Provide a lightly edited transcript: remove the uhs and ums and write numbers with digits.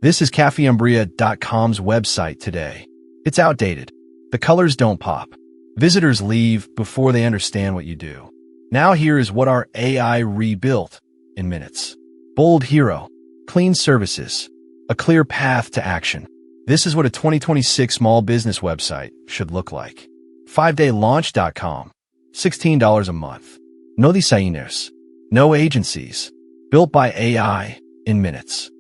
This is cafeumbria.com's website today. It's outdated. The colors don't pop. Visitors leave before they understand what you do. Now here is what our AI rebuilt in minutes. Bold hero, clean services, a clear path to action. This is what a 2026 small business website should look like. fivedaylaunch.com, $16 a month. No designers, no agencies. Built by AI in minutes.